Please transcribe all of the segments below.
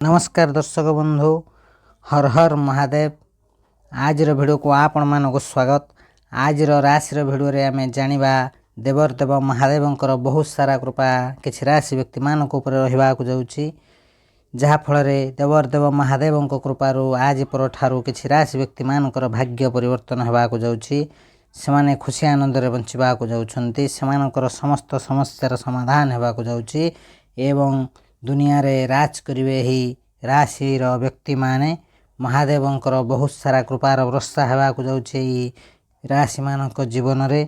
नमस्कार दर्शक बंधु, हर हर महादेव। आज वीडियो को आपण मानक स्वागत। आज राशि वीडियो रे आमे जानिबा देवरदेव महादेवंकर बहुत सारा कृपा किछि राशि व्यक्ति मानक ऊपर रहिबा को जाउछि, जहा फल रे देवरदेव महादेवंक कृपारू आज परठारू किछि राशि व्यक्ति मानकर भाग्य परिवर्तन हेबा को जाउछि। सेमाने खुशी आनंद रे बंचिबा को जाउछन्ति, सेमानकर समस्त समस्यार समाधान हेबा को जाउछि एवं दुनिया रे राज करिवे ही राशि व्यक्ति माने महादेवंकर बहुत सारा कृपार वर्षा हेबा को जाउछि। राशि मानक जीवन रे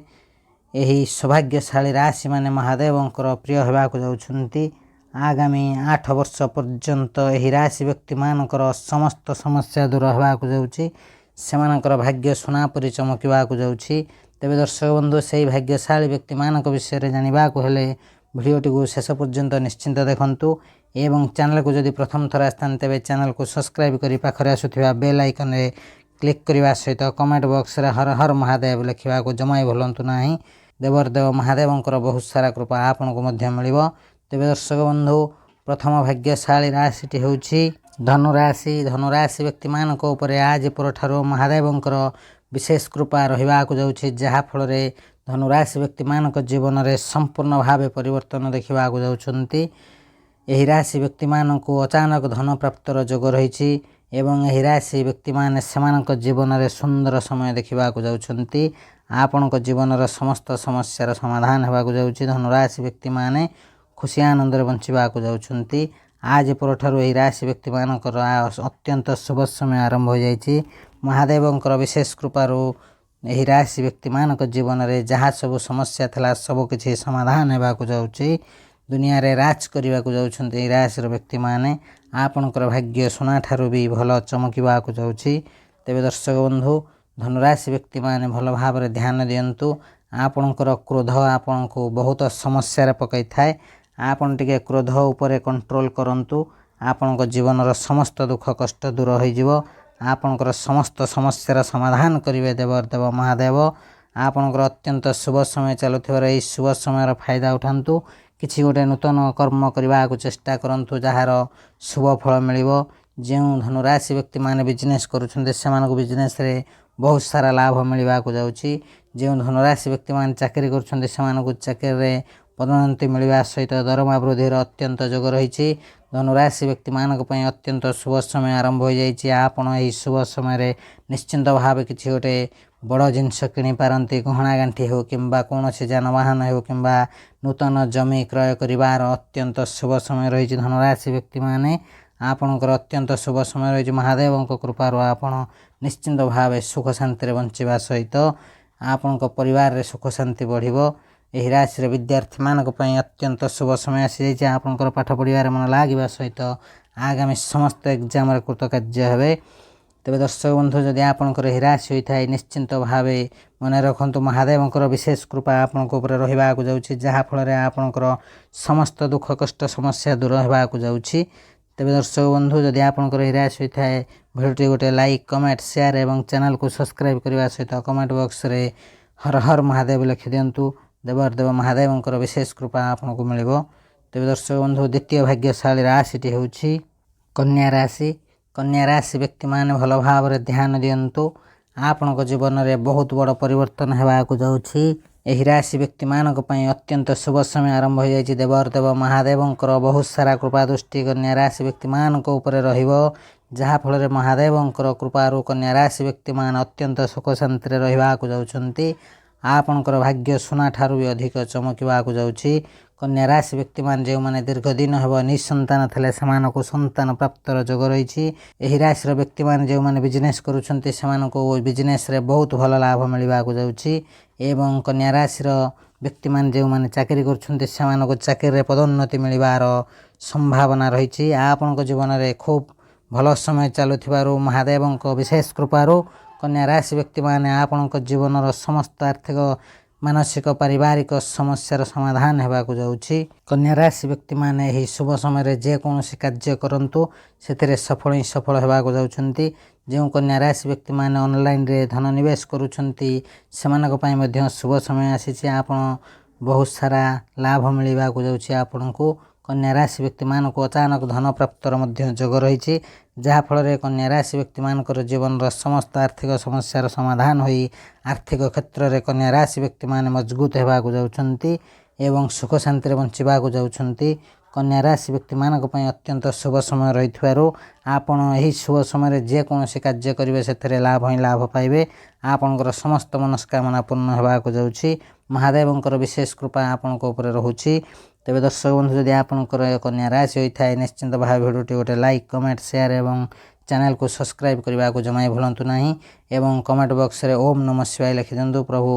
एही सौभाग्यशाली राशि माने महादेवंकर प्रिय हेबा को जाउछन्ति। आगामी 8 वर्ष पर्यंत एही राशि व्यक्ति मानकर समस्त समस्या दूर हेबा को जाउछि, सेमानकर भाग्य सोना परि चमकिबा को जाउछि। तेबे दर्शक बंधु, सेही भाग्यशाली व्यक्ति मानक विषय रे जानिबा को हेले भिडियोटी को शेष पर्यंत निश्चिंत देखंतु एवं चैनल को जदि प्रथम थर आस्थान तेबे चैनल को सब्सक्राइब करी पाखरे आसुथिबा बेल आइकन रे क्लिक करबा सहित कमेंट बॉक्स रे हर हर महादेव लिखिबा को जमाई भूलंतु नाही। देवरदेव महादेवंकर बहुत सारा कृपा आपन को मध्य मिलिबो। तेबे दर्शक बंधु, प्रथम भाग्यशाली राशिटी होउछि धनुराशि। धनुराशि व्यक्ति मानक ऊपर आज परठारो महादेवंकर विशेष कृपा रहिबा को जाउछि, जहा फल रे धनुराशि व्यक्ति मानक जीवन रे संपूर्ण भावे परिवर्तन देखिबा को जाउछन्ति। एही राशि व्यक्ति मानक अचानक धन प्राप्तर जोग रहिछि एवं एही राशि व्यक्ति माने सेमानक जीवन रे सुंदर समय देखिबा को जाउछन्ति। आपनक जीवन रे समस्त समस्यार समाधान हेबा को जाउछि। धनुराशि व्यक्ति माने खुशी आनंद रे बंचिबा को जाउछन्ति। आज परठारो एही राशि व्यक्ति मानकर अत्यंत शुभ समय आरंभ हो जाइछि। महादेवंकर विशेष कृपारू एही राशि व्यक्ति मानक जीवन रे जहा सब समस्या थला सब किछि समाधान हेबा को जाउछि। दुनिया रे राज करिबा को जाउछन्ति एही राशि व्यक्ति माने आपनकर भाग्य सोना ठारू भी भल चमकिबा को जाउछि। तेबे दर्शक बंधु, धनुराशि व्यक्ति माने भल भाव रे ध्यान दियंतु। आपनकर क्रोध आपनको बहुत समस्या रे पकई थाए। आपन टिके क्रोध ऊपर कंट्रोल करंतु, आपनक जीवन रो समस्त दुख कष्ट दूर होई जिवो। आपनकर समस्त समस्यार समाधान करिवे देवरदेव महादेव। आपनकर अत्यंत शुभ समय चलुथिबार एही शुभ समयर फायदा उठांतु। किछि गोटे नूतन कर्म करबा को चेष्टा करंतु, जहार शुभ फल मिलिबो। जेउ धनुराशि व्यक्ति माने बिजनेस करूछन्ते सेमानको बिजनेस रे बहुत सारा लाभ मिलिबा को जाउछि। जेउ धनुराशि व्यक्ति माने चाकरी करूछन्ते सेमानको चाकरी रे पदोन्नति मिलिबा सहित दरमा वृद्धिर अत्यंत जोग रहिछि। धनुराशि व्यक्ति मानक पई अत्यंत शुभ समय आरंभ हो जाइछि। आपण एही शुभ समय रे निश्चिंत भावे किछि गोटे बड़ जिनस किनि पारंती। गहना गांठी हो किंबा कोनोसी जानवाहन हो किंबा नूतन जमी क्रय करिवार अत्यंत शुभ समय रहिछि। धनुराशि व्यक्ति माने आपणकर अत्यंत शुभ समय रहिछि। महादेवंक कृपारू आपण निश्चिंत भावे सुख शांति रे बंचिबा सहित आपणक परिवार रे सुख शांति बढ़िबो। एही राशि रे विद्यार्थी मानक पई अत्यंत शुभ समय आसी जाइछि। आपणकर पाठ पढ़िबार मन लागिबा सहित आगामी समस्त एग्जाम रे कृतकार्य हेबे। तेबे दर्शक बंधु, जदि आपणकर एही राशि होइथाय निश्चिंत भावे मन रखंतु महादेवंकर विशेष कृपा आपणक ऊपर रहिबा को जाउछि, जहा फल रे आपणकर समस्त दुख कष्ट समस्या दूर हेबा को जाउछि। तेबे दर्शक बंधु, जदि आपणकर एही राशि होइथाय भिडियोटी गोटे लाइक कमेंट शेयर एवं चैनल को सब्सक्राइब करबा सहित कमेंट बॉक्स रे हर हर महादेव लिखि दियंतु। देवरदेव महादेवंकर विशेष कृपा आपनको मिलिबो। तेबे दर्शक बंधु, द्वितीय भाग्यशाली राशिटी होउछि कन्या राशि। कन्या राशि व्यक्ति माने भल भाव रे ध्यान दियंतु। आपनक जीवन रे बहुत बड़ परिवर्तन हेबा को जाउछि। एही राशि व्यक्ति मानक पई अत्यंत शुभ समय आरंभ हो जाइछि। देवरदेव महादेवंकर बहुत सारा कृपा दृष्टि कन्या राशि व्यक्ति मानक ऊपर रहिबो, जहा फल रे महादेवंकर कृपारू कन्या राशि व्यक्ति मान अत्यंत सुख शांति रे रहिबा को जाउछन्ति। आपनकर भाग्य सोना ठारू भी अधिक चमकिबा को जाउछि। कन्या राशि व्यक्ति मान जे माने दीर्घ दिन हेबो निसंतान थले सेमानको संतान प्राप्तर जोग रहिछि। एही राशि रो व्यक्ति मान जे माने बिजनेस करूछन्ति सेमानको बिजनेस रे बहुत भल लाभ मिलिबा को जाउछि एवं कन्या राशि रो व्यक्ति मान जे माने चाकरी करूछन्ति सेमानको चाकरी रे पदोन्नति मिलिबार संभावना रहिछि। आपनको जीवन रे खूब भल समय चलुथिबारु महादेवंक विशेष कृपारू कन्या राशि व्यक्ति माने आपनक जीवन रो समस्त आर्थिक मानसिक पारिवारिक समस्यार समाधान हेबा को जाउछि। कन्या राशि व्यक्ति माने एही शुभ समय रे जे कोनोसी कार्य करंतु सेथिरे सफल ही सफल हेबा को जाउछन्ति। जेउ कन्या राशि व्यक्ति माने ऑनलाइन रे धन निवेश करूछन्ति सेमानक पई मध्य शुभ समय आसीछि। आपण बहुत सारा लाभ मिलिबा को जाउछि। आपनकु କନ୍ୟା ରାଶି ବ୍ୟକ୍ତିମାନଙ୍କୁ ଅଚାନକ ଧନ ପ୍ରାପ୍ତର ମଧ୍ୟ ଯୋଗ ରହିଛି, ଯାହାଫଳରେ କନ୍ୟା ରାଶି ବ୍ୟକ୍ତିମାନଙ୍କର ଜୀବନର ସମସ୍ତ ଆର୍ଥିକ ସମସ୍ୟାର ସମାଧାନ ହୋଇ ଆର୍ଥିକ କ୍ଷେତ୍ରରେ କନ୍ୟା ରାଶି ବ୍ୟକ୍ତିମାନେ ମଜବୁତ ହେବାକୁ ଯାଉଛନ୍ତି ଏବଂ ସୁଖ ଶାନ୍ତିରେ ବଞ୍ଚିବାକୁ ଯାଉଛନ୍ତି। କନ୍ୟା ରାଶି ବ୍ୟକ୍ତିମାନଙ୍କ ପାଇଁ ଅତ୍ୟନ୍ତ ଶୁଭ ସମୟ ରହିଥିବାରୁ ଆପଣ ଏହି ଶୁଭ ସମୟରେ ଯେକୌଣସି କାର୍ଯ୍ୟ କରିବେ ସେଥିରେ ଲାଭ ହିଁ ଲାଭ ପାଇବେ। ଆପଣଙ୍କର ସମସ୍ତ ମନସ୍କାମନା ପୂର୍ଣ୍ଣ ହେବାକୁ ଯାଉଛି। ମହାଦେବଙ୍କର ବିଶେଷ କୃପା ଆପଣଙ୍କ ଉପରେ ରହୁଛି। ତେବେ ଦର୍ଶକ ବନ୍ଧୁ, ଯଦି ଆପଣଙ୍କର କନ୍ୟା ରାଶି ହୋଇଥାଏ ନିଶ୍ଚିନ୍ତ ଭାବେ ଭିଡ଼ିଓଟି ଗୋଟେ ଲାଇକ୍, କମେଣ୍ଟ, ସେୟାର ଏବଂ ଚ୍ୟାନେଲକୁ ସବସ୍କ୍ରାଇବ୍ କରିବାକୁ ଜମା ଭୁଲନ୍ତୁ ନାହିଁ ଏବଂ କମେଣ୍ଟ ବକ୍ସରେ ଓମ୍ ନମଃ ଶିବାୟ ଲେଖିଦିଅନ୍ତୁ। ପ୍ରଭୁ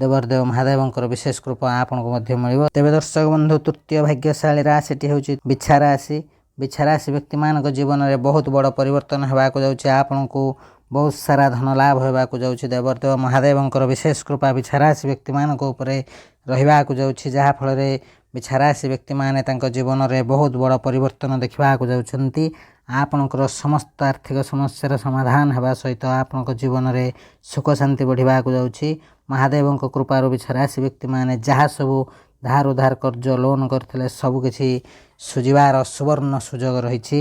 ଦେବଦେବ ମହାଦେବଙ୍କର ବିଶେଷ କୃପା ଆପଣଙ୍କୁ ମଧ୍ୟ ମିଳିବ। ତେବେ ଦର୍ଶକ ବନ୍ଧୁ, ତୃତୀୟ ଭାଗ୍ୟଶାଳୀ ରାଶିଟି ହେଉଛି ବିଛା ରାଶି। ବିଛା ରାଶି ବ୍ୟକ୍ତିମାନଙ୍କ ଜୀବନରେ ବହୁତ ବଡ଼ ପରିବର୍ତ୍ତନ ହେବାକୁ ଯାଉଛି। ଆପଣଙ୍କୁ ବହୁତ ସାରା ଧନ ଲାଭ ହେବାକୁ ଯାଉଛି। ଦେବଦେବ ମହାଦେବଙ୍କର ବିଶେଷ କୃପା ବିଛା ରାଶି ବ୍ୟକ୍ତିମାନଙ୍କ ଉପରେ ରହିବାକୁ ଯାଉଛି, ଯାହାଫଳରେ ବିଛା ରାଶି ବ୍ୟକ୍ତିମାନେ ତାଙ୍କ ଜୀବନରେ ବହୁତ ବଡ଼ ପରିବର୍ତ୍ତନ ଦେଖିବାକୁ ଯାଉଛନ୍ତି। ଆପଣଙ୍କର ସମସ୍ତ ଆର୍ଥିକ ସମସ୍ୟାର ସମାଧାନ ହେବା ସହିତ ଆପଣଙ୍କ ଜୀବନରେ ସୁଖ ଶାନ୍ତି ବଢ଼ିବାକୁ ଯାଉଛି। ମହାଦେବଙ୍କ କୃପାରୁ ବିଛା ରାଶି ବ୍ୟକ୍ତିମାନେ ଯାହା ସବୁ ଧାର ଉଧାର କର୍ଜ ଲୋନ୍ କରିଥିଲେ ସବୁକିଛି ସୁଝିବାର ସୁବର୍ଣ୍ଣ ସୁଯୋଗ ରହିଛି।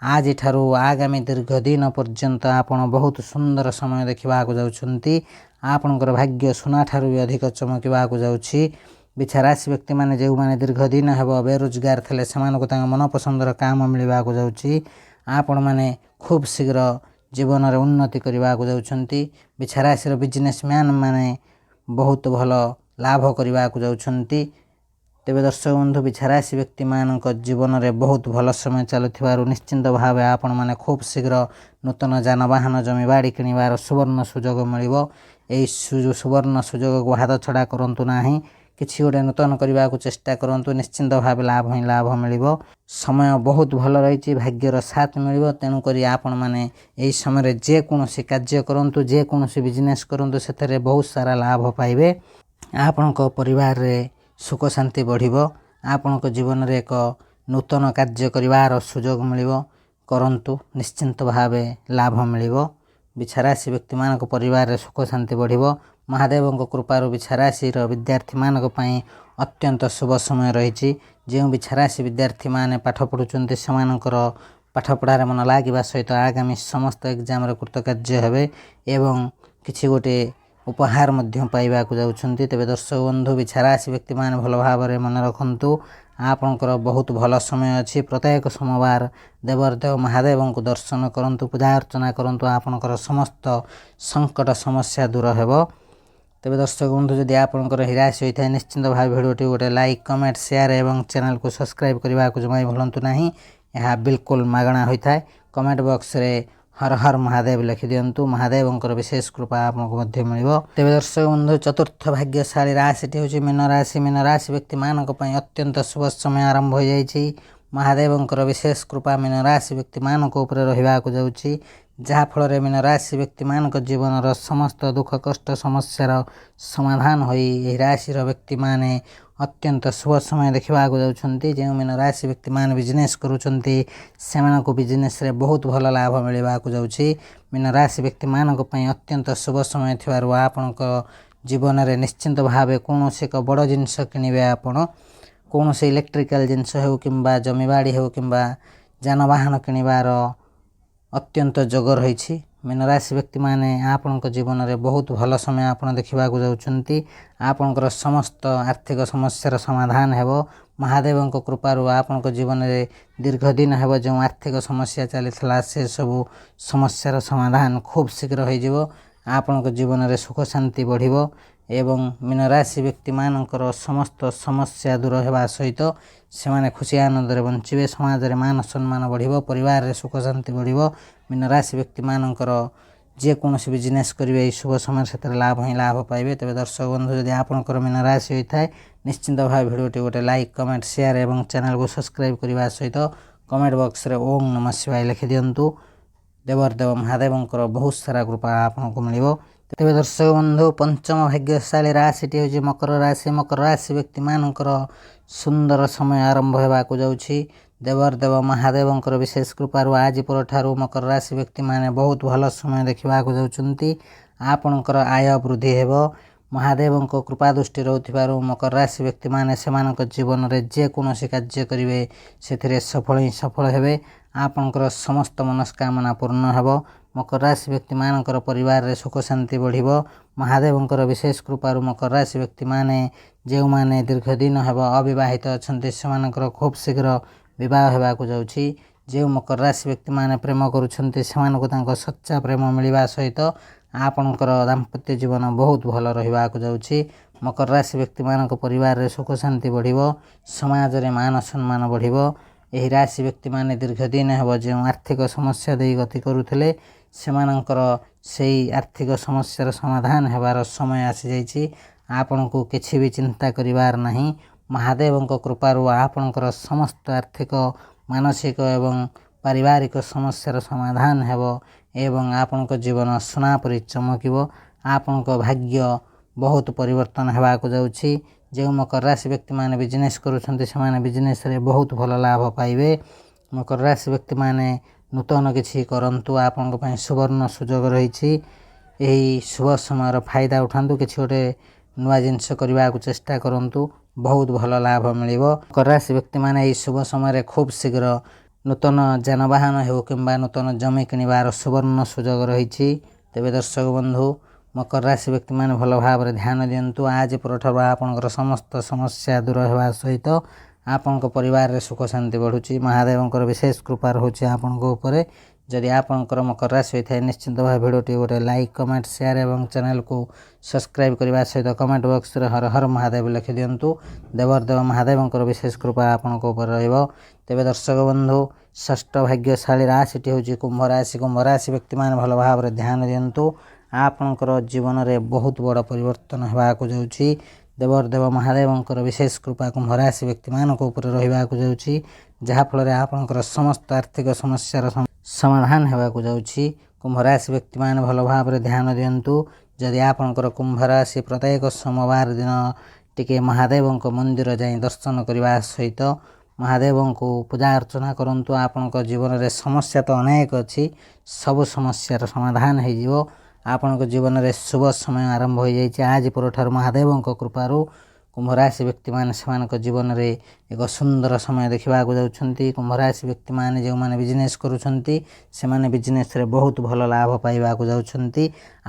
ଆଜିଠାରୁ ଆଗାମୀ ଦୀର୍ଘ ଦିନ ପର୍ଯ୍ୟନ୍ତ ଆପଣ ବହୁତ ସୁନ୍ଦର ସମୟ ଦେଖିବାକୁ ଯାଉଛନ୍ତି। ଆପଣଙ୍କର ଭାଗ୍ୟ ସୁନାଠାରୁ ବି ଅଧିକ ଚମକିବାକୁ ଯାଉଛି। ବିଛା ରାଶି ବ୍ୟକ୍ତିମାନେ ଯେଉଁମାନେ ଦୀର୍ଘ ଦିନ ହେବ ବେରୋଜଗାର ଥିଲେ ସେମାନଙ୍କୁ ତାଙ୍କ ମନପସନ୍ଦର କାମ ମିଳିବାକୁ ଯାଉଛି। ଆପଣମାନେ ଖୁବ୍ ଶୀଘ୍ର ଜୀବନରେ ଉନ୍ନତି କରିବାକୁ ଯାଉଛନ୍ତି। ବିଛା ରାଶିର ବିଜନେସମ୍ୟାନ୍ ମାନେ ବହୁତ ଭଲ ଲାଭ କରିବାକୁ ଯାଉଛନ୍ତି। ତେବେ ଦର୍ଶକ ବନ୍ଧୁ, ବିଛା ରାଶି ବ୍ୟକ୍ତିମାନଙ୍କ ଜୀବନରେ ବହୁତ ଭଲ ସମୟ ଚାଲୁଥିବାରୁ ନିଶ୍ଚିନ୍ତ ଭାବେ ଆପଣମାନେ ଖୁବ୍ ଶୀଘ୍ର ନୂତନ ଯାନବାହନ ଜମିବାଡ଼ି କିଣିବାର ସୁବର୍ଣ୍ଣ ସୁଯୋଗ ମିଳିବ। ଏହି ସୁବର୍ଣ୍ଣ ସୁଯୋଗକୁ ହାତଛଡ଼ା କରନ୍ତୁ ନାହିଁ। କିଛି ଗୋଟେ ନୂତନ କରିବାକୁ ଚେଷ୍ଟା କରନ୍ତୁ, ନିଶ୍ଚିନ୍ତ ଭାବେ ଲାଭ ହିଁ ଲାଭ ମିଳିବ। ସମୟ ବହୁତ ଭଲ ରହିଛି, ଭାଗ୍ୟର ସାଥ ମିଳିବ। ତେଣୁକରି ଆପଣମାନେ ଏହି ସମୟରେ ଯେକୌଣସି କାର୍ଯ୍ୟ କରନ୍ତୁ, ଯେକୌଣସି ବିଜନେସ୍ କରନ୍ତୁ, ସେଥିରେ ବହୁତ ସାରା ଲାଭ ପାଇବେ। ଆପଣଙ୍କ ପରିବାରରେ ସୁଖ ଶାନ୍ତି ବଢ଼ିବ। ଆପଣଙ୍କ ଜୀବନରେ ଏକ ନୂତନ କାର୍ଯ୍ୟ କରିବାର ସୁଯୋଗ ମିଳିବ। କରନ୍ତୁ, ନିଶ୍ଚିନ୍ତ ଭାବେ ଲାଭ ମିଳିବ। ବିଛା ରାଶି ବ୍ୟକ୍ତିମାନଙ୍କ ପରିବାରରେ ସୁଖ ଶାନ୍ତି ବଢ଼ିବ। ମହାଦେବଙ୍କ କୃପାରୁ ବିଛା ରାଶିର ବିଦ୍ୟାର୍ଥୀମାନଙ୍କ ପାଇଁ ଅତ୍ୟନ୍ତ ଶୁଭ ସମୟ ରହିଛି। ଯେଉଁ ବିଛା ରାଶି ବିଦ୍ୟାର୍ଥୀମାନେ ପାଠ ପଢ଼ୁଛନ୍ତି ସେମାନଙ୍କର ପାଠପଢ଼ାରେ ମନ ଲାଗିବା ସହିତ ଆଗାମୀ ସମସ୍ତ ଏକ୍ଜାମରେ କୃତକାର୍ଯ୍ୟ ହେବେ ଏବଂ କିଛି ଗୋଟେ ଉପହାର ମଧ୍ୟ ପାଇବାକୁ ଯାଉଛନ୍ତି। ତେବେ ଦର୍ଶକ ବନ୍ଧୁ, ବିଛା ରାଶି ବ୍ୟକ୍ତିମାନେ ଭଲ ଭାବରେ ମନେ ରଖନ୍ତୁ, ଆପଣଙ୍କର ବହୁତ ଭଲ ସମୟ ଅଛି। ପ୍ରତ୍ୟେକ ସୋମବାର ଦେବଦେବ ମହାଦେବଙ୍କୁ ଦର୍ଶନ କରନ୍ତୁ, ପୂଜା ଅର୍ଚ୍ଚନା କରନ୍ତୁ, ଆପଣଙ୍କର ସମସ୍ତ ସଙ୍କଟ ସମସ୍ୟା ଦୂର ହେବ। ତେବେ ଦର୍ଶକ ବନ୍ଧୁ, ଯଦି ଆପଣଙ୍କର ଏହି ରାଶି ହୋଇଥାଏ ନିଶ୍ଚିନ୍ତ ଭାବେ ଭିଡ଼ିଓଟି ଗୋଟେ ଲାଇକ୍, କମେଣ୍ଟ, ସେୟାର ଏବଂ ଚ୍ୟାନେଲକୁ ସବସ୍କ୍ରାଇବ୍ କରିବାକୁ ଜମା ଭୁଲନ୍ତୁ ନାହିଁ। ଏହା ବିଲକୁଲ ମାଗଣା ହୋଇଥାଏ। କମେଣ୍ଟ ବକ୍ସରେ ହର ହର ମହାଦେବ ଲେଖିଦିଅନ୍ତୁ। ମହାଦେବଙ୍କର ବିଶେଷ କୃପା ଆପଣଙ୍କୁ ମଧ୍ୟ ମିଳିବ। ତେବେ ଦର୍ଶକ ବନ୍ଧୁ, ଚତୁର୍ଥ ଭାଗ୍ୟଶାଳୀ ରାଶିଟି ହେଉଛି ମୀନ ରାଶି। ମୀନ ରାଶି ବ୍ୟକ୍ତିମାନଙ୍କ ପାଇଁ ଅତ୍ୟନ୍ତ ଶୁଭ ସମୟ ଆରମ୍ଭ ହୋଇଯାଇଛି। ମହାଦେବଙ୍କର ବିଶେଷ କୃପା ମୀନ ରାଶି ବ୍ୟକ୍ତିମାନଙ୍କ ଉପରେ ରହିବାକୁ ଯାଉଛି, ଯାହାଫଳରେ ମୀନ ରାଶି ବ୍ୟକ୍ତିମାନଙ୍କ ଜୀବନର ସମସ୍ତ ଦୁଃଖ କଷ୍ଟ ସମସ୍ୟାର ସମାଧାନ ହୋଇ ଏହି ରାଶିର ବ୍ୟକ୍ତିମାନେ ଅତ୍ୟନ୍ତ ଶୁଭ ସମୟ ଦେଖିବାକୁ ଯାଉଛନ୍ତି। ଯେଉଁ ମୀନ ରାଶି ବ୍ୟକ୍ତିମାନେ ବିଜନେସ୍ କରୁଛନ୍ତି ସେମାନଙ୍କୁ ବିଜନେସ୍ରେ ବହୁତ ଭଲ ଲାଭ ମିଳିବାକୁ ଯାଉଛି। ମୀନ ରାଶି ବ୍ୟକ୍ତିମାନଙ୍କ ପାଇଁ ଅତ୍ୟନ୍ତ ଶୁଭ ସମୟ ଥିବାରୁ ଆପଣଙ୍କ ଜୀବନରେ ନିଶ୍ଚିନ୍ତ ଭାବେ କୌଣସି ଏକ ବଡ଼ ଜିନିଷ କିଣିବେ। ଆପଣ କୌଣସି ଇଲେକ୍ଟ୍ରିକାଲ ଜିନିଷ ହେଉ କିମ୍ବା ଜମିବାଡ଼ି ହେଉ କିମ୍ବା ଯାନବାହନ କିଣିବାର ଅତ୍ୟନ୍ତ ଯୋଗ ରହିଛି। ମୀନ ରାଶି ବ୍ୟକ୍ତିମାନେ ଆପଣଙ୍କ ଜୀବନରେ ବହୁତ ଭଲ ସମୟ ଆପଣ ଦେଖିବାକୁ ଯାଉଛନ୍ତି। ଆପଣଙ୍କର ସମସ୍ତ ଆର୍ଥିକ ସମସ୍ୟାର ସମାଧାନ ହେବ। ମହାଦେବଙ୍କ କୃପାରୁ ଆପଣଙ୍କ ଜୀବନରେ ଦୀର୍ଘ ଦିନ ହେବ ଯେଉଁ ଆର୍ଥିକ ସମସ୍ୟା ଚାଲିଥିଲା ସେସବୁ ସମସ୍ୟାର ସମାଧାନ ଖୁବ୍ ଶୀଘ୍ର ହୋଇଯିବ। ଆପଣଙ୍କ ଜୀବନରେ ସୁଖ ଶାନ୍ତି ବଢ଼ିବ ଏବଂ ମୀନ ରାଶି ବ୍ୟକ୍ତିମାନଙ୍କର ସମସ୍ତ ସମସ୍ୟା ଦୂର ହେବା ସହିତ ସେମାନେ ଖୁସି ଆନନ୍ଦରେ ବଞ୍ଚିବେ। ସମାଜରେ ମାନ ସମ୍ମାନ ବଢ଼ିବ, ପରିବାରରେ ସୁଖ ଶାନ୍ତି ବଢ଼ିବ। ମୀନ ରାଶି ବ୍ୟକ୍ତିମାନଙ୍କର ଯେକୌଣସି ବିଜନେସ୍ କରିବେ ଏହି ଶୁଭ ସମୟରେ ସେଥିରେ ଲାଭ ହିଁ ଲାଭ ପାଇବେ। ତେବେ ଦର୍ଶକ ବନ୍ଧୁ, ଯଦି ଆପଣଙ୍କର ମୀନ ରାଶି ହୋଇଥାଏ ନିଶ୍ଚିନ୍ତ ଭାବେ ଭିଡ଼ିଓଟି ଗୋଟେ ଲାଇକ୍, କମେଣ୍ଟ, ସେୟାର ଏବଂ ଚ୍ୟାନେଲକୁ ସବସ୍କ୍ରାଇବ୍ କରିବା ସହିତ କମେଣ୍ଟ ବକ୍ସରେ ଓମ୍ ନମଃ ଶିବାୟ ଲେଖିଦିଅନ୍ତୁ। ଦେବଦେବ ମହାଦେବଙ୍କର ବହୁତ ସାରା କୃପା ଆପଣଙ୍କୁ ମିଳିବ। ତେବେ ଦର୍ଶକ ବନ୍ଧୁ, ପଞ୍ଚମ ଭାଗ୍ୟଶାଳୀ ରାଶିଟି ହେଉଛି ମକର ରାଶି। ମକର ରାଶି ବ୍ୟକ୍ତିମାନଙ୍କର ସୁନ୍ଦର ସମୟ ଆରମ୍ଭ ହେବାକୁ ଯାଉଛି। ଦେବଦେବ ମହାଦେବଙ୍କର ବିଶେଷ କୃପାରୁ ଆଜି ପରଠାରୁ ମକର ରାଶି ବ୍ୟକ୍ତିମାନେ ବହୁତ ଭଲ ସମୟ ଦେଖିବାକୁ ଯାଉଛନ୍ତି। ଆପଣଙ୍କର ଆୟ ବୃଦ୍ଧି ହେବ। ମହାଦେବଙ୍କ କୃପା ଦୃଷ୍ଟି ରହୁଥିବାରୁ ମକର ରାଶି ବ୍ୟକ୍ତିମାନେ ସେମାନଙ୍କ ଜୀବନରେ ଯେକୌଣସି କାର୍ଯ୍ୟ କରିବେ ସେଥିରେ ସଫଳ ହିଁ ସଫଳ ହେବେ। ଆପଣଙ୍କର ସମସ୍ତ ମନସ୍କାମନା ପୂର୍ଣ୍ଣ ହେବ। ମକର ରାଶି ବ୍ୟକ୍ତିମାନଙ୍କର ପରିବାରରେ ସୁଖ ଶାନ୍ତି ବଢ଼ିବ। ମହାଦେବଙ୍କର ବିଶେଷ କୃପାରୁ ମକର ରାଶି ବ୍ୟକ୍ତିମାନେ ଯେଉଁମାନେ ଦୀର୍ଘ ଦିନ ହେବ ଅବିବାହିତ ଅଛନ୍ତି ସେମାନଙ୍କର ଖୁବ୍ ଶୀଘ୍ର ବିବାହ ହେବାକୁ ଯାଉଛି। ଯେଉଁ ମକର ରାଶି ବ୍ୟକ୍ତିମାନେ ପ୍ରେମ କରୁଛନ୍ତି ସେମାନଙ୍କୁ ତାଙ୍କ ସଚ୍ଚା ପ୍ରେମ ମିଳିବା ସହିତ ଆପଣଙ୍କର ଦାମ୍ପତ୍ୟ ଜୀବନ ବହୁତ ଭଲ ରହିବାକୁ ଯାଉଛି। ମକର ରାଶି ବ୍ୟକ୍ତିମାନଙ୍କ ପରିବାରରେ ସୁଖ ଶାନ୍ତି ବଢ଼ିବ। ସମାଜରେ ମାନ ସମ୍ମାନ ବଢ଼ିବ। ଏହି ରାଶି ବ୍ୟକ୍ତିମାନେ ଦୀର୍ଘ ଦିନ ହେବ ଯେଉଁ ଆର୍ଥିକ ସମସ୍ୟା ଦେଇ ଗତି କରୁଥିଲେ ସେମାନଙ୍କର ସେହି ଆର୍ଥିକ ସମସ୍ୟାର ସମାଧାନ ହେବାର ସମୟ ଆସିଯାଇଛି। ଆପଣଙ୍କୁ କିଛି ବି ଚିନ୍ତା କରିବାର ନାହିଁ। ମହାଦେବଙ୍କ କୃପାରୁ ଆପଣଙ୍କର ସମସ୍ତ ଆର୍ଥିକ ମାନସିକ ଏବଂ ପାରିବାରିକ ସମସ୍ୟାର ସମାଧାନ ହେବ ଏବଂ ଆପଣଙ୍କ ଜୀବନ ସୁନା ପରି ଚମକିବ। ଆପଣଙ୍କ ଭାଗ୍ୟ ବହୁତ ପରିବର୍ତ୍ତନ ହେବାକୁ ଯାଉଛି। ଯେଉଁ ମକର ରାଶି ବ୍ୟକ୍ତିମାନେ ବିଜନେସ୍ କରୁଛନ୍ତି ସେମାନେ ବିଜନେସ୍ରେ ବହୁତ ଭଲ ଲାଭ ପାଇବେ। ମକର ରାଶି ବ୍ୟକ୍ତିମାନେ ନୂତନ କିଛି କରନ୍ତୁ, ଆପଣଙ୍କ ପାଇଁ ସୁବର୍ଣ୍ଣ ସୁଯୋଗ ରହିଛି। ଏହି ଶୁଭ ସମୟର ଫାଇଦା ଉଠାନ୍ତୁ। କିଛି ଗୋଟେ ନୂଆ ଜିନିଷ କରିବାକୁ ଚେଷ୍ଟା କରନ୍ତୁ, ବହୁତ ଭଲ ଲାଭ ମିଳିବ। ମକର ରାଶି ବ୍ୟକ୍ତିମାନେ ଏହି ଶୁଭ ସମୟରେ ଖୁବ୍ ଶୀଘ୍ର ନୂତନ ଯାନବାହନ ହେଉ କିମ୍ବା ନୂତନ ଜମି କିଣିବାର ସୁବର୍ଣ୍ଣ ସୁଯୋଗ ରହିଛି। ତେବେ ଦର୍ଶକ ବନ୍ଧୁ, ମକର ରାଶି ବ୍ୟକ୍ତିମାନେ ଭଲ ଭାବରେ ଧ୍ୟାନ ଦିଅନ୍ତୁ। ଆଜି ପରଠାରୁ ଆପଣଙ୍କର ସମସ୍ତ ସମସ୍ୟା ଦୂର ହେବା ସହିତ ଆପଣଙ୍କ ପରିବାରରେ ସୁଖ ଶାନ୍ତି ବଢ଼ୁଛି। ମହାଦେବଙ୍କର ବିଶେଷ କୃପା ରହୁଛି ଆପଣଙ୍କ ଉପରେ। ଯଦି ଆପଣଙ୍କର ମକର ରାଶି ହୋଇଥାଏ ନିଶ୍ଚିନ୍ତ ଭାବେ ଭିଡ଼ିଓଟି ଗୋଟେ ଲାଇକ୍ କମେଣ୍ଟ ସେୟାର ଏବଂ ଚ୍ୟାନେଲକୁ ସବସ୍କ୍ରାଇବ୍ କରିବା ସହିତ କମେଣ୍ଟ ବକ୍ସରେ ହର ହର ମହାଦେବ ଲେଖିଦିଅନ୍ତୁ। ଦେବର ମହାଦେବଙ୍କର ବିଶେଷ କୃପା ଆପଣଙ୍କ ଉପରେ ରହିବ। ତେବେ ଦର୍ଶକ ବନ୍ଧୁ, ଷଷ୍ଠ ଭାଗ୍ୟଶାଳୀ ରାଶିଟି ହେଉଛି କୁମ୍ଭ ରାଶି। କୁମ୍ଭ ରାଶି ବ୍ୟକ୍ତିମାନେ ଭଲ ଭାବରେ ଧ୍ୟାନ ଦିଅନ୍ତୁ। ଆପଣଙ୍କର ଜୀବନରେ ବହୁତ ବଡ଼ ପରିବର୍ତ୍ତନ ହେବାକୁ ଯାଉଛି। ଦେବ ମହାଦେବଙ୍କର ବିଶେଷ କୃପା କୁମ୍ଭ ରାଶି ବ୍ୟକ୍ତିମାନଙ୍କ ଉପରେ ରହିବାକୁ ଯାଉଛି, ଯାହାଫଳରେ ଆପଣଙ୍କର ସମସ୍ତ ଆର୍ଥିକ ସମସ୍ୟାର ସମାଧାନ ହେବାକୁ ଯାଉଛି। କୁମ୍ଭ ରାଶି ବ୍ୟକ୍ତିମାନେ ଭଲ ଭାବରେ ଧ୍ୟାନ ଦିଅନ୍ତୁ। ଯଦି ଆପଣଙ୍କର କୁମ୍ଭ ରାଶି ପ୍ରତ୍ୟେକ ସୋମବାର ଦିନ ଟିକେ ମହାଦେବଙ୍କ ମନ୍ଦିର ଯାଇ ଦର୍ଶନ କରିବା ସହିତ ମହାଦେବଙ୍କୁ ପୂଜା ଅର୍ଚ୍ଚନା କରନ୍ତୁ। ଆପଣଙ୍କ ଜୀବନରେ ସମସ୍ୟା ତ ଅନେକ ଅଛି, ସବୁ ସମସ୍ୟାର ସମାଧାନ ହୋଇଯିବ। ଆପଣଙ୍କ ଜୀବନରେ ଶୁଭ ସମୟ ଆରମ୍ଭ ହୋଇଯାଇଛି। ଆଜି ପରଠାରୁ ମହାଦେବଙ୍କ କୃପାରୁ କୁମ୍ଭ ରାଶି ବ୍ୟକ୍ତିମାନେ ସେମାନଙ୍କ ଜୀବନରେ ଏକ ସୁନ୍ଦର ସମୟ ଦେଖିବାକୁ ଯାଉଛନ୍ତି। କୁମ୍ଭ ରାଶି ବ୍ୟକ୍ତିମାନେ ଯେଉଁମାନେ ବିଜନେସ୍ କରୁଛନ୍ତି ସେମାନେ ବିଜନେସ୍ରେ ବହୁତ ଭଲ ଲାଭ ପାଇବାକୁ ଯାଉଛନ୍ତି।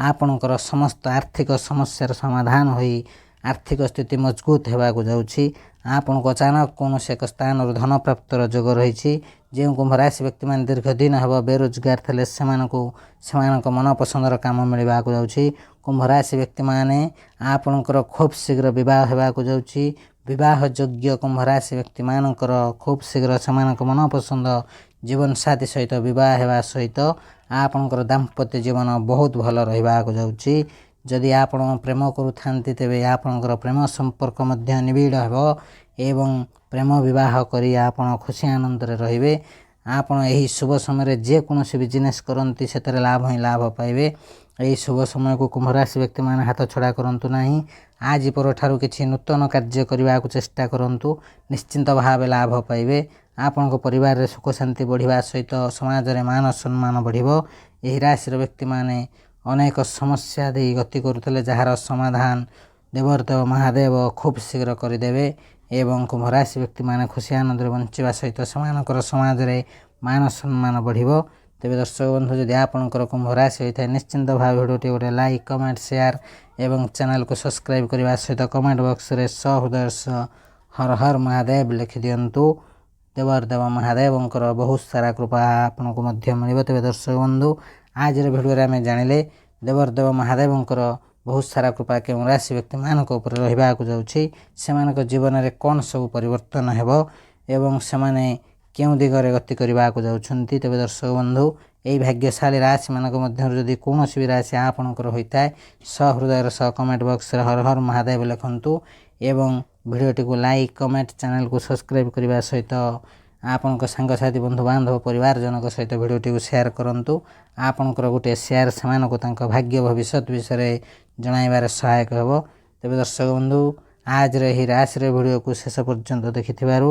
ଆପଣଙ୍କର ସମସ୍ତ ଆର୍ଥିକ ସମସ୍ୟାର ସମାଧାନ ହୋଇ ଆର୍ଥିକ ସ୍ଥିତି ମଜବୁତ ହେବାକୁ ଯାଉଛି। ଆପଣଙ୍କୁ ଅଚାନକ କୌଣସି ଏକ ସ୍ଥାନରୁ ଧନ ପ୍ରାପ୍ତର ଯୋଗ ରହିଛି। ଯେଉଁ କୁମ୍ଭ ରାଶି ବ୍ୟକ୍ତିମାନେ ଦୀର୍ଘ ଦିନ ହେବ ବେରୋଜଗାର ଥିଲେ ସେମାନଙ୍କୁ ସେମାନଙ୍କ ମନପସନ୍ଦର କାମ ମିଳିବାକୁ ଯାଉଛି। କୁମ୍ଭ ରାଶି ବ୍ୟକ୍ତିମାନେ ଆପଣଙ୍କର ଖୁବ୍ ଶୀଘ୍ର ବିବାହ ହେବାକୁ ଯାଉଛି। ବିବାହ ଯୋଗ୍ୟ କୁମ୍ଭ ରାଶି ବ୍ୟକ୍ତିମାନଙ୍କର ଖୁବ୍ ଶୀଘ୍ର ସେମାନଙ୍କ ମନପସନ୍ଦ ଜୀବନସାଥୀ ସହିତ ବିବାହ ହେବା ସହିତ ଆପଣଙ୍କର ଦାମ୍ପତ୍ୟ ଜୀବନ ବହୁତ ଭଲ ରହିବାକୁ ଯାଉଛି। ଯଦି ଆପଣ ପ୍ରେମ କରୁଥାନ୍ତି ତେବେ ଆପଣଙ୍କର ପ୍ରେମ ସମ୍ପର୍କ ମଧ୍ୟ ନିବିଡ଼ ହେବ ଏବଂ ପ୍ରେମ ବିବାହ କରି ଆପଣ ଖୁସି ଆନନ୍ଦରେ ରହିବେ। ଆପଣ ଏହି ଶୁଭ ସମୟରେ ଯେକୌଣସି ବିଜନେସ୍ କରନ୍ତି ସେଥିରେ ଲାଭ ହିଁ ଲାଭ ପାଇବେ। ଏହି ଶୁଭ ସମୟକୁ କୁମ୍ଭ ରାଶି ବ୍ୟକ୍ତିମାନେ ହାତ ଛଡ଼ା କରନ୍ତୁ ନାହିଁ। ଆଜି ପରଠାରୁ କିଛି ନୂତନ କାର୍ଯ୍ୟ କରିବାକୁ ଚେଷ୍ଟା କରନ୍ତୁ, ନିଶ୍ଚିନ୍ତ ଭାବେ ଲାଭ ପାଇବେ। ଆପଣଙ୍କ ପରିବାରରେ ସୁଖ ଶାନ୍ତି ବଢ଼ିବା ସହିତ ସମାଜରେ ମାନ ସମ୍ମାନ ବଢ଼ିବ। ଏହି ରାଶିର ବ୍ୟକ୍ତିମାନେ ଅନେକ ସମସ୍ୟା ଦେଇ ଗତି କରୁଥିଲେ, ଯାହାର ସମାଧାନ ଦେବ ମହାଦେବ ଖୁବ୍ ଶୀଘ୍ର କରିଦେବେ ଏବଂ କୁମ୍ଭ ରାଶି ବ୍ୟକ୍ତିମାନେ ଖୁସି ଆନନ୍ଦରେ ବଞ୍ଚିବା ସହିତ ସେମାନଙ୍କର ସମାଜରେ ମାନ ସମ୍ମାନ ବଢ଼ିବ। ତେବେ ଦର୍ଶକ ବନ୍ଧୁ, ଯଦି ଆପଣଙ୍କର କୁମ୍ଭ ରାଶି ହୋଇଥାଏ ନିଶ୍ଚିନ୍ତ ଭାବେ ଭିଡ଼ିଓଟି ଗୋଟେ ଲାଇକ୍ କମେଣ୍ଟ ସେୟାର ଏବଂ ଚ୍ୟାନେଲକୁ ସବସ୍କ୍ରାଇବ୍ କରିବା ସହିତ କମେଣ୍ଟ ବକ୍ସରେ ସହୃଦୟ ହର ହର ମହାଦେବ ଲେଖିଦିଅନ୍ତୁ। ଦେବ ମହାଦେବଙ୍କର ବହୁତ ସାରା କୃପା ଆପଣଙ୍କୁ ମଧ୍ୟ ମିଳିବ। ତେବେ ଦର୍ଶକ ବନ୍ଧୁ, ଆଜିର ଭିଡ଼ିଓରେ ଆମେ ଜାଣିଲେ ଦେବ ମହାଦେବଙ୍କର ବହୁତ ସାରା କୃପା କେଉଁ ରାଶି ବ୍ୟକ୍ତିମାନଙ୍କ ଉପରେ ରହିବାକୁ ଯାଉଛି, ସେମାନଙ୍କ ଜୀବନରେ କ'ଣ ସବୁ ପରିବର୍ତ୍ତନ ହେବ ଏବଂ ସେମାନେ କେଉଁ ଦିଗରେ ଗତି କରିବାକୁ ଯାଉଛନ୍ତି। ତେବେ ଦର୍ଶକ ବନ୍ଧୁ, ଏହି ଭାଗ୍ୟଶାଳୀ ରାଶିମାନଙ୍କ ମଧ୍ୟରୁ ଯଦି କୌଣସି ବି ରାଶି ଆପଣଙ୍କର ହୋଇଥାଏ ସହୃଦୟର ସହ କମେଣ୍ଟ ବକ୍ସରେ ହର ହର ମହାଦେବ ଲେଖନ୍ତୁ ଏବଂ ଭିଡ଼ିଓଟିକୁ ଲାଇକ୍ କମେଣ୍ଟ ଚ୍ୟାନେଲକୁ ସବସ୍କ୍ରାଇବ୍ କରିବା ସହିତ ଆପଣଙ୍କ ସାଙ୍ଗସାଥି ବନ୍ଧୁବାନ୍ଧବ ପରିବାରଜନଙ୍କ ସହିତ ଭିଡ଼ିଓଟିକୁ ସେୟାର କରନ୍ତୁ। ଆପଣଙ୍କର ଗୋଟିଏ ସେୟାର ସେମାନଙ୍କୁ ତାଙ୍କ ଭାଗ୍ୟ ଭବିଷ୍ୟତ ବିଷୟରେ ଜଣାଇବାରେ ସହାୟକ ହେବ। ତେବେ ଦର୍ଶକ ବନ୍ଧୁ, ଆଜିର ଏହି ରାଶିର ଭିଡ଼ିଓକୁ ଶେଷ ପର୍ଯ୍ୟନ୍ତ ଦେଖିଥିବାରୁ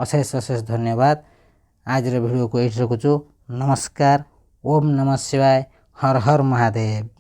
ଅଶେଷ ଧନ୍ୟବାଦ। ଆଜିର ଭିଡ଼ିଓକୁ ଏଇଠି ରଖୁଛୁ। ନମସ୍କାର। ଓମ୍ ନମଃ ଶିବାୟ। ହର ହର ମହାଦେବ।